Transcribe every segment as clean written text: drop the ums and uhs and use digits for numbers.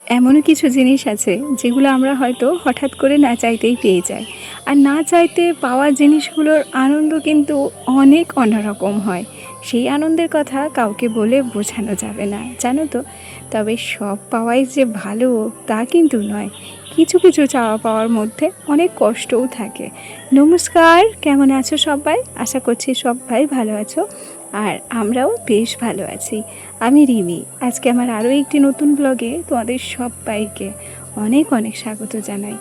এমনও কিছু জিনিস আছে যেগুলো আমরা হয়তো হঠাৎ করে না চাইতেই পেয়ে যাই। আর না চাইতে পাওয়া জিনিসগুলোর আনন্দ কিন্তু অনেক অন্যরকম হয়। সেই আনন্দের কথা কাউকে বলে বোঝানো যাবে না, জানো তো। তবে সব পাওয়াই যে ভালো তা কিন্তু নয়। কিছু কিছু চাওয়া পাওয়ার মধ্যে অনেক কষ্টও থাকে। নমস্কার, কেমন আছো সবাই? আশা করছি সবাই ভালো আছো, আর আমরাও বেশ ভালো আছি। আমি রিমি। আজকে আমার আরও একটি নতুন ব্লগে তোমাদের সবাইকে অনেক অনেক স্বাগত জানাই।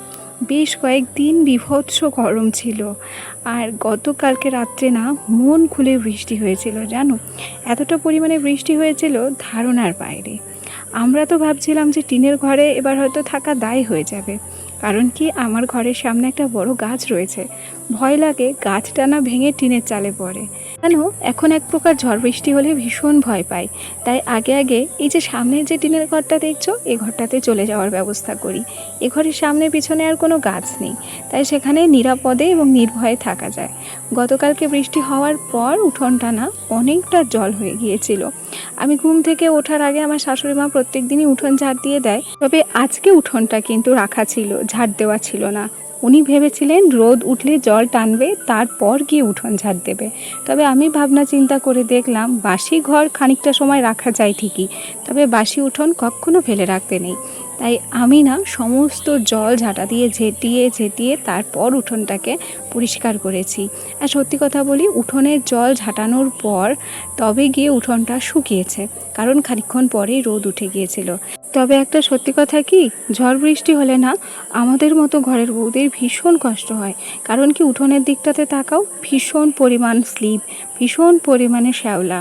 বেশ কয়েকদিন বীভৎস গরম ছিল, আর গতকালকে রাত্রে না মন খুলে বৃষ্টি হয়েছিল, জানো। এতটা পরিমাণে বৃষ্টি হয়েছিল ধারণার বাইরে। আমরা তো ভাবছিলাম যে টিনের ঘরে এবার হয়তো থাকা দায় হয়ে যাবে, কারণ কি আমার ঘরের সামনে একটা বড় গাছ রয়েছে। ভয় লাগে গাছটা না ভেঙে টিনের চালে পড়ে। জানো, এখন এক প্রকার ঝড় বৃষ্টি হলে ভীষণ ভয় পাই। তাই আগে আগে এই যে সামনের যে টিনের ঘরটা দেখছো, এই ঘরটাতে চলে যাওয়ার ব্যবস্থা করি। এ ঘরের সামনে পিছনে আর কোনো গাছ নেই, তাই সেখানে নিরাপদে এবং নির্ভয়ে থাকা যায়। গতকালকে বৃষ্টি হওয়ার পর উঠোনটা না অনেকটা জল হয়ে গিয়েছিল। আমি ঘুম থেকে ওঠার আগে আমার শাশুড়ি মা প্রত্যেক দিনই উঠোন ঝাড় দিয়ে দেয়, তবে আজকে উঠোনটা কিন্তু রাখা ছিল, ঝাড় দেওয়া ছিল না। উনি ভেবেছিলেন রোদ উঠলে জল টানবে, তারপর গিয়ে উঠোন ঝাড় দেবে। তবে আমি ভাবনা চিন্তা করে দেখলাম বাসি ঘর খানিকটা সময় রাখা যায় ঠিকই, তবে বাসি উঠোন কখনো ফেলে রাখতে নেই। তাই আমি না সমস্ত জল ঝাঁটা দিয়ে ঝেঁটিয়ে ঝেঁটিয়ে তারপর উঠোনটাকে পরিষ্কার করেছি। আর সত্যি কথা বলি, উঠোনের জল ঝাঁটানোর পর তবে গিয়ে উঠোনটা শুকিয়েছে, কারণ খানিকক্ষণ পরেই রোদ উঠে গিয়েছিল। তবে একটা সত্যি কথা কি, ঝড় বৃষ্টি হলে না আমাদের মতো ঘরের বউদের ভীষণ কষ্ট হয়। কারণ কি, উঠোনের দিকটাতে তাকাও, ভীষণ পরিমাণ স্লিপ, ভীষণ পরিমাণে শ্যাওলা।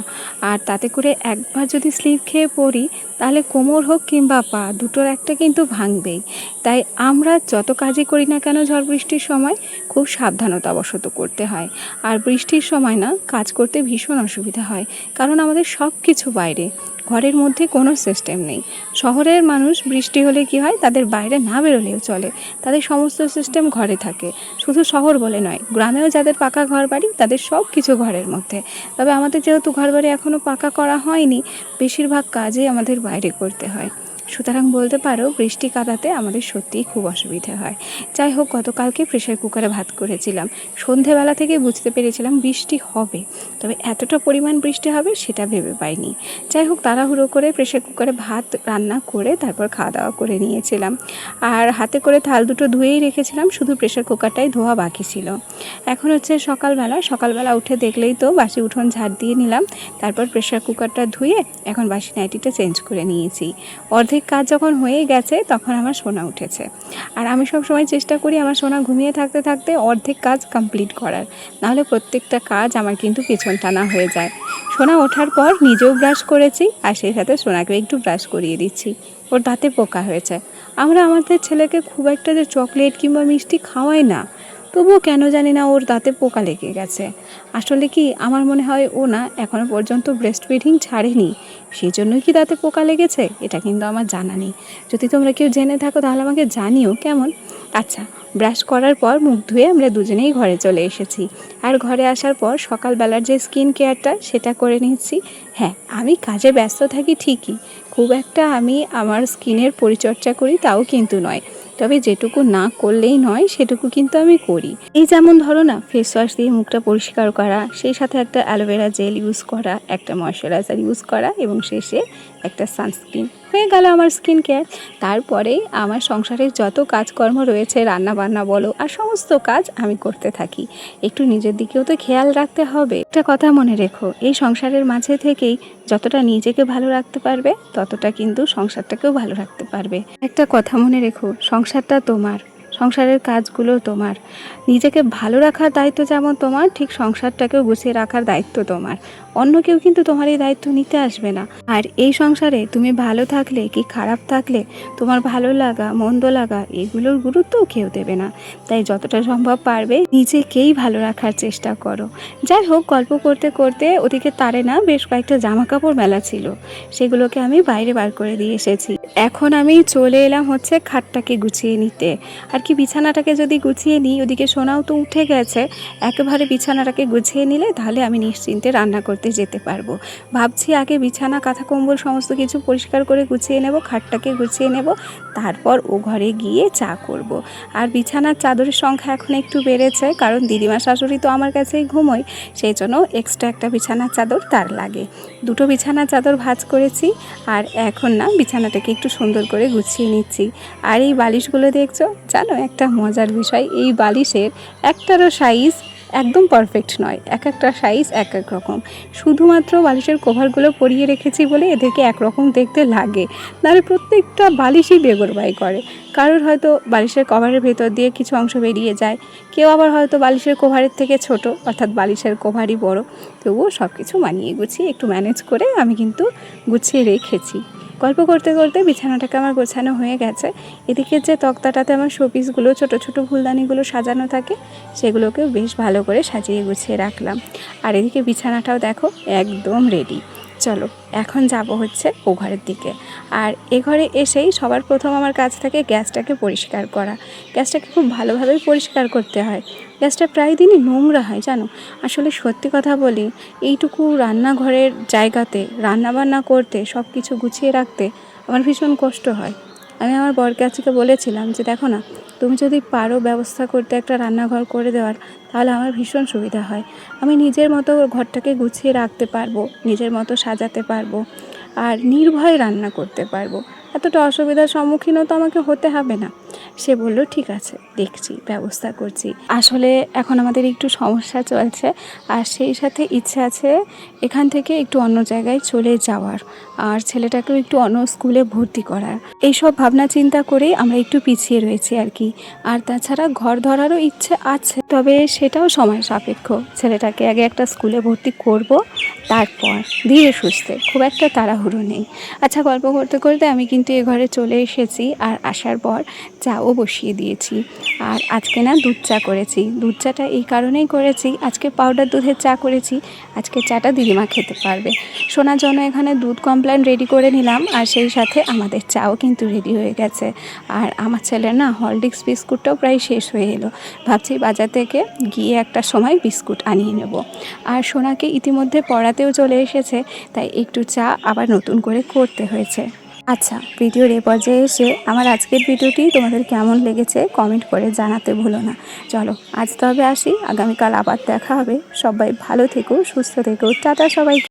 আর তাতে করে একবার যদি স্লিপ খেয়ে পড়ি, তাহলে কোমর হোক কিংবা পা, দুটোর একটা কিন্তু ভাঙবেই। তাই আমরা যত কাজই করি না কেন ঝড় বৃষ্টির সময় খুব সাবধানতাবশত করতে হয়। আর বৃষ্টির সময় না কাজ করতে ভীষণ অসুবিধা হয়, কারণ আমাদের সব কিছু বাইরে, ঘরের মধ্যে কোনো সিস্টেম নেই। শহরের মানুষ বৃষ্টি হলে কি হয়, তাদের বাইরে না বেরোলেও চলে, তাদের সমস্ত সিস্টেম ঘরে থাকে। শুধু শহর বলে নয়, গ্রামেও যাদের পাকা ঘর বাড়ি তাদের সব কিছু ঘরের মধ্যে। তবে আমাদের যেহেতু ঘর বাড়ি এখনও পাকা করা হয়নি, বেশিরভাগ কাজই আমাদের বাইরে করতে হয়। সুতরাং বলতে পারো বৃষ্টি কাটাতে আমাদের সত্যিই খুব অসুবিধে হয়। যাই হোক, গতকালকে প্রেশার কুকারে ভাত করেছিলাম। সন্ধেবেলা থেকে বুঝতে পেরেছিলাম বৃষ্টি হবে, তবে এতটা পরিমাণ বৃষ্টি হবে সেটা ভেবে পাইনি। যাই হোক, তাড়াহুড়ো করে প্রেশার কুকারে ভাত রান্না করে তারপর খাওয়া দাওয়া করে নিয়েছিলাম। আর হাতে করে থাল দুটো ধুয়েই রেখেছিলাম, শুধু প্রেশার কুকারটাই ধোয়া বাকি ছিল। এখন হচ্ছে সকালবেলা উঠে দেখলেই তো বাসি উঠোন ঝাড় দিয়ে নিলাম। তারপর প্রেশার কুকারটা ধুয়ে এখন বাসি নাইটিটা চেঞ্জ করে নিয়েছি। অর্ধেক কাজ যখন হয়ে গেছে তখন আমার সোনা উঠেছে। আর আমি সব সময় চেষ্টা করি আমার সোনা ঘুমিয়ে থাকতে থাকতে অর্ধেক কাজ কমপ্লিট করার, নাহলে প্রত্যেকটা কাজ আমার কিন্তু পেছন টানা হয়ে যায়। সোনা ওঠার পর নিজেও ব্রাশ করেছি, আর সেই সাথে সোনাকেও একটু ব্রাশ করিয়ে দিচ্ছি। ওর দাঁতে পোকা হয়েছে। আমরা আমাদের ছেলেকে খুব একটা যে চকলেট কিংবা মিষ্টি খাওয়াই না, তবুও কেন জানি না ওর দাঁতে পোকা লেগে গেছে। আসলে কি, আমার মনে হয় ও না এখনও পর্যন্ত ব্রেস্ট ফিডিং ছাড়েনি, সেই জন্যই কি দাঁতে পোকা লেগেছে, এটা কিন্তু আমার জানা নেই। যদি তোমরা কেউ জেনে থাকো তাহলে আমাকে জানিও কেমন। আচ্ছা, ব্রাশ করার পর মুখ ধুয়ে আমরা দুজনেই ঘরে চলে এসেছি। আর ঘরে আসার পর সকালবেলার যে স্কিন কেয়ারটা সেটা করে নিচ্ছি। হ্যাঁ, আমি কাজে ব্যস্ত থাকি ঠিকই, খুব একটা আমি আমার স্কিনের পরিচর্যা করি তাও কিন্তু নয়। তবে যেটুকু না করলেই নয় সেটুকু কিন্তু আমি করি। এই যেমন ধরো না, ফেস ওয়াশ দিয়ে মুখটা পরিষ্কার করা, সেই সাথে একটা অ্যালোভেরা জেল ইউজ করা, একটা ময়শ্চারাইজার ইউজ করা, এবং শেষে একটা সানস্ক্রিন, হয়ে গেল আমার স্কিন কেয়ার। তারপরে আমার সংসারের যত কাজকর্ম রয়েছে, রান্না বান্না বলো, আর সমস্ত কাজ আমি করতে থাকি। একটু নিজের দিকেও তো খেয়াল রাখতে হবে। একটা কথা মনে রেখো, এই সংসারের মাঝে থেকেই যতটা নিজেকে ভালো রাখতে পারবে ততটা কিন্তু সংসারটাকেও ভালো রাখতে পারবে। একটা কথা মনে রেখো, সংসারটা তোমার, সংসারের কাজগুলো তোমার। নিজেকে ভালো রাখার দায়িত্ব যেমন তোমার, ঠিক সংসারটাকেও গুছিয়ে রাখার দায়িত্ব তোমার। অন্য কেউ কিন্তু তোমার এই দায়িত্ব নিতে আসবে না। আর এই সংসারে তুমি ভালো থাকলে কি খারাপ থাকলে, তোমার ভালো লাগা মন্দ লাগা এগুলোর গুরুত্বও কেউ দেবে না। তাই যতটা সম্ভব পারবে নিজেকেই ভালো রাখার চেষ্টা করো। যাই হোক, গল্প করতে করতে ওদিকে তারে না বেশ কয়েকটা জামা কাপড় মেলা ছিল, সেগুলোকে আমি বাইরে বার করে দিয়ে এসেছি। এখন আমি চলে এলাম হচ্ছে খাটটাকে গুছিয়ে নিতে। আর দেখি বিছানাটাকে যদি গুছিয়ে নিই, ওদিকে সোনাও তো উঠে গেছে, একেবারে বিছানাটাকে গুছিয়ে নিলে তাহলে আমি নিশ্চিন্তে রান্না করতে যেতে পারবো। ভাবছি আগে বিছানা কাঁথা কম্বল সমস্ত কিছু পরিষ্কার করে গুছিয়ে নেব, খাটটাকে গুছিয়ে নেব, তারপর ও ঘরে গিয়ে চা করব। আর বিছানার চাদরের সংখ্যা এখন একটু বেড়েছে, কারণ দিদিমা শাশুড়ি তো আমার কাছেই ঘুমোয়, সেই জন্য এক্সট্রা একটা বিছানার চাদর তার লাগে। দুটো বিছানার চাদর ভাঁজ করেছি, আর এখন না বিছানাটাকে একটু সুন্দর করে গুছিয়ে নিচ্ছি। আর এই বালিশগুলো দেখছো, জানো একটা মজার বিষয়, এই বালিশের একটারও সাইজ একদম পারফেক্ট নয়, এক একটা সাইজ এক এক রকম। শুধুমাত্র বালিশের কভারগুলো পরিয়ে রেখেছি বলে এদেরকে একরকম দেখতে লাগে, নাহলে প্রত্যেকটা বালিশই বেগরবাই করে। কারোর হয়তো বালিশের কভারের ভেতর দিয়ে কিছু অংশ বেরিয়ে যায়, কেউ আবার হয়তো বালিশের কভারের থেকে ছোট, অর্থাৎ বালিশের কভারই বড়। তবুও সব কিছু মানিয়ে গুছিয়ে একটু ম্যানেজ করে আমি কিন্তু গুছিয়ে রেখেছি। গল্প করতে করতে বিছানাটাকে আমার গোছানো হয়ে গেছে। এদিকে যে তক্তাটাতে আমার শোপিসগুলো, ছোট ছোট ফুলদানিগুলো সাজানো থাকে, সেগুলোকে বেশ ভালো করে সাজিয়ে গুছিয়ে রাখলাম। আর এদিকে বিছানাটাও দেখো একদম রেডি। চলো এখন যাব হচ্ছে ও ঘরের দিকে। আর এ ঘরে এসেই সবার প্রথম আমার কাজ থাকে গ্যাসটাকে পরিষ্কার করা। গ্যাসটাকে খুব ভালোভাবে পরিষ্কার করতে হয়, গ্যাসটা প্রায় দিনই নোংরা হয় জানো। আসলে সত্যি কথা বলি, এইটুকু রান্নাঘরের জায়গাতে রান্নাবান্না করতে, সব কিছু গুছিয়ে রাখতে আমার ভীষণ কষ্ট হয়। আমি আমার বরকে আজকে বলেছিলাম যে দেখো না, তুমি যদি পারো ব্যবস্থা করতে একটা রান্নাঘর করে দেওয়ার, তাহলে আমার ভীষণ সুবিধা হয়। আমি নিজের মতো ঘরটাকে গুছিয়ে রাখতে পারবো, নিজের মতো সাজাতে পারবো, আর নির্ভয়ে রান্না করতে পারবো। এতটা অসুবিধার সম্মুখীনও তো আমাকে হতে হবে না। সে বলল ঠিক আছে, দেখছি, ব্যবস্থা করছি। আসলে এখন আমাদের একটু সমস্যা চলছে, আর সেই সাথে ইচ্ছে আছে এখান থেকে একটু অন্য জায়গায় চলে যাওয়ার, আর ছেলেটাকেও একটু অন্য স্কুলে ভর্তি করার। এইসব ভাবনা চিন্তা করেই আমরা একটু পিছিয়ে রয়েছি আর কি। আর তাছাড়া ঘর ধরারও ইচ্ছে আছে, তবে সেটাও সময় সাপেক্ষ। ছেলেটাকে আগে একটা স্কুলে ভর্তি করব, তারপর ধীরে সুস্থে, খুব একটা তাড়াহুড়ো নেই। আচ্ছা, গল্প করতে করতে আমি কিন্তু এ ঘরে চলে এসেছি, আর আসার পর চাও বসিয়ে দিয়েছি। আর আজকে না দুধ চা করেছি। দুধ চাটা এই কারণেই করেছি, আজকে পাউডার দুধের চা করেছি, আজকে চাটা দিদিমা খেতে পারবে। সোনার জন্য এখানে দুধ কমপ্লেন রেডি করে নিলাম, আর সেই সাথে আমাদের চাও কিন্তু রেডি হয়ে গেছে। আর আমার ছেলের না হরলিক্স বিস্কুটটাও প্রায় শেষ হয়ে এলো, ভাবছি বাজার থেকে গিয়ে একটা সময় বিস্কুট আনিয়ে নেব। আর সোনাকে ইতিমধ্যে পড়াতেও চলে এসেছে, তাই একটু চা আবার নতুন করে করতে হয়েছে। আচ্ছা, ভিডিওর এ পর্যায়ে এসে আমার আজকের ভিডিওটি তোমাদের কেমন লেগেছে কমেন্ট করে জানাতে ভুলো না। চলো আজ তবে আসি, আগামীকাল আবার দেখা হবে। সবাই ভালো থেকো, সুস্থ থেকো, টাটা সবাই।